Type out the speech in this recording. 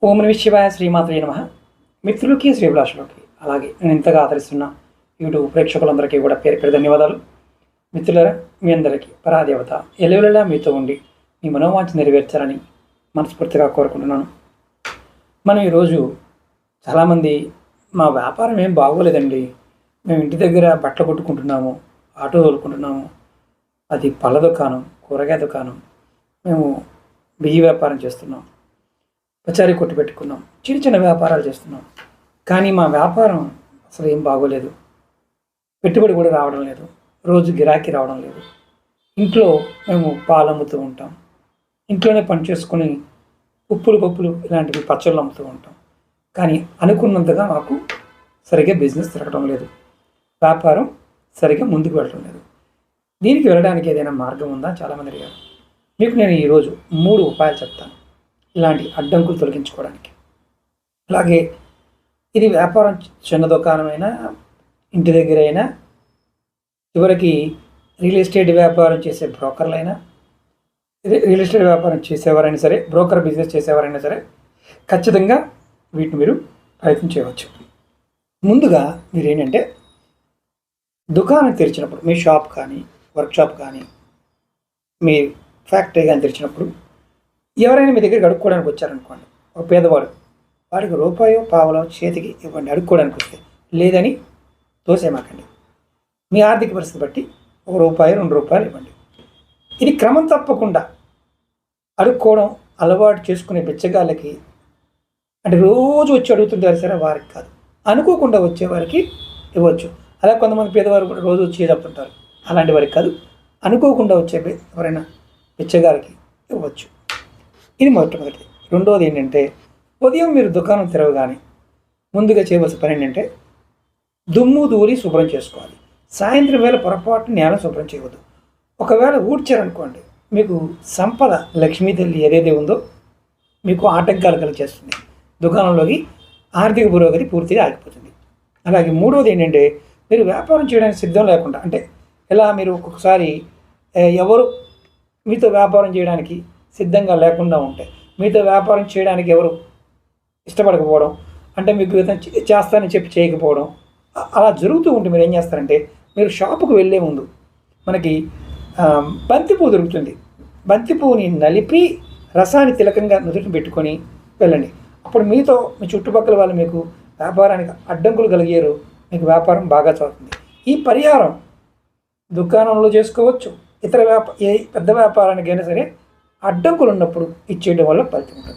ఓం నమః శివాయ శ్రీమాత్రే నమః. మిత్రులకి శ్రీభిలాషులకి అలాగే నేను ఇంతగా ఆదరిస్తున్న యూట్యూబ్ ప్రేక్షకులందరికీ కూడా పేరు పేరు ధన్యవాదాలు. మిత్రులారా, మీ అందరికీ పరాదేవత ఎల్లవెల్లలా మీతో ఉండి మీ మనోవాంఛ నెరవేర్చాలని మనస్ఫూర్తిగా కోరుకుంటున్నాను. మనం ఈరోజు చాలామంది మా వ్యాపారం ఏం బాగోలేదండి, మేము ఇంటి దగ్గర బట్టలు కొట్టుకుంటున్నాము, ఆటో తోలుకుంటున్నాము, అది పళ్ళ దుకాణం, కూరగాయ దుకాణం, మేము బియ్య వ్యాపారం చేస్తున్నాం, పచారీ కొట్టు పెట్టుకున్నాం, చిన్న చిన్న వ్యాపారాలు చేస్తున్నాం. కానీ మా వ్యాపారం అసలు ఏం బాగోలేదు, పెట్టుబడి కూడా రావడం లేదు, రోజు గిరాకీ రావడం లేదు. ఇంట్లో మేము పాలు అమ్ముతూ ఉంటాం, ఇంట్లోనే పని చేసుకొని ఉప్పులు పప్పులు ఇలాంటివి పచ్చళ్ళు అమ్ముతూ ఉంటాం. కానీ అనుకున్నంతగా మాకు సరిగ్గా బిజినెస్ తిరగడం లేదు, వ్యాపారం సరిగ్గా ముందుకు వెళ్ళడం లేదు. దీనికి వెళ్ళడానికి ఏదైనా మార్గం ఉందా చాలామంది అడిగారు. మీకు నేను ఈరోజు 3 ఉపాయాలు చెప్తాను ఇలాంటి అడ్డంకులు తొలగించుకోవడానికి. అలాగే ఇది వ్యాపారం చిన్న దుకాణమైనా, ఇంటి దగ్గర అయినా, చివరికి రియల్ ఎస్టేట్ వ్యాపారం చేసే బ్రోకర్లైనా, రియల్ ఎస్టేట్ వ్యాపారం చేసేవారైనా సరే, బ్రోకర్ బిజినెస్ చేసేవారైనా సరే, ఖచ్చితంగా వీటిని మీరు ప్రయత్నం చేయవచ్చు. ముందుగా మీరు ఏంటంటే, దుకాణం తెరిచినప్పుడు మీ షాప్ కానీ, వర్క్షాప్ కానీ, మీ ఫ్యాక్టరీ కానీ తెరిచినప్పుడు ఎవరైనా మీ దగ్గరికి అడుక్కోవడానికి వచ్చారనుకోండి, ఒక పేదవాడు, వాడికి రూపాయో పావలో చేతికి ఇవ్వండి అడుక్కోవడానికి వస్తే. లేదని తోసేమాకండి. మీ ఆర్థిక పరిస్థితి బట్టి ₹1, ₹2 ఇవ్వండి. ఇది క్రమం తప్పకుండా అడుక్కోవడం అలవాటు చేసుకునే బిచ్చగాళ్ళకి, అంటే రోజు వచ్చి అడుగుతుంటారు సరే, వారికి కాదు, అనుకోకుండా వచ్చేవారికి ఇవ్వచ్చు. అలా కొంతమంది పేదవారు కూడా రోజు వచ్చి చెప్తుంటారు, అలాంటి వారికి కాదు, అనుకోకుండా వచ్చే ఎవరైనా బిచ్చగారికి ఇవ్వచ్చు. ఇది మొట్టమొదటిది. రెండవది ఏంటంటే, ఉదయం మీరు దుకాణం తెరవగానే ముందుగా చేయవలసిన పని ఏంటంటే, దుమ్ము ధూళి శుభ్రం చేసుకోవాలి. సాయంత్రం వేళ పొరపాటు నేల శుభ్రం చేయవద్దు. ఒకవేళ ఊడ్చారనుకోండి, మీకు సంపద లక్ష్మీ తల్లి ఏదైతే ఉందో మీకు ఆటంకాలు కలిగేస్తుంది, దుకాణంలోకి ఆర్థిక పురోగతి పూర్తిగా ఆగిపోతుంది. అలాగే మూడవది ఏంటంటే, మీరు వ్యాపారం చేయడానికి సిద్ధం లేకుండా, అంటే ఇలా మీరు ఒక్కొక్కసారి ఎవరు మీతో వ్యాపారం చేయడానికి సిద్ధంగా లేకుండా ఉంటే, మీతో వ్యాపారం చేయడానికి ఎవరు ఇష్టపడకపోవడం, అంటే మీకు చేస్తానని చెప్పి చేయకపోవడం, అలా జరుగుతూ ఉంటే మీరు ఏం చేస్తారంటే, మీరు షాపుకు వెళ్ళే ముందు మనకి బంతిపువ్వు దొరుకుతుంది, బంతిపువ్వుని నలిపి రసాన్ని తిలకంగా నుదుటిని పెట్టుకొని వెళ్ళండి. అప్పుడు మీతో మీ చుట్టుపక్కల వాళ్ళు మీకు వ్యాపారానికి అడ్డంకులు కలిగారు, మీకు వ్యాపారం బాగా సాగుతుంది. ఈ పరిహారం దుకాణంలో చేసుకోవచ్చు, ఇతర ఏ పెద్ద వ్యాపారానికైనా సరే అడ్డంకులు ఉన్నప్పుడు ఇచ్చేయడం వల్ల ఫలితం ఉంటుంది.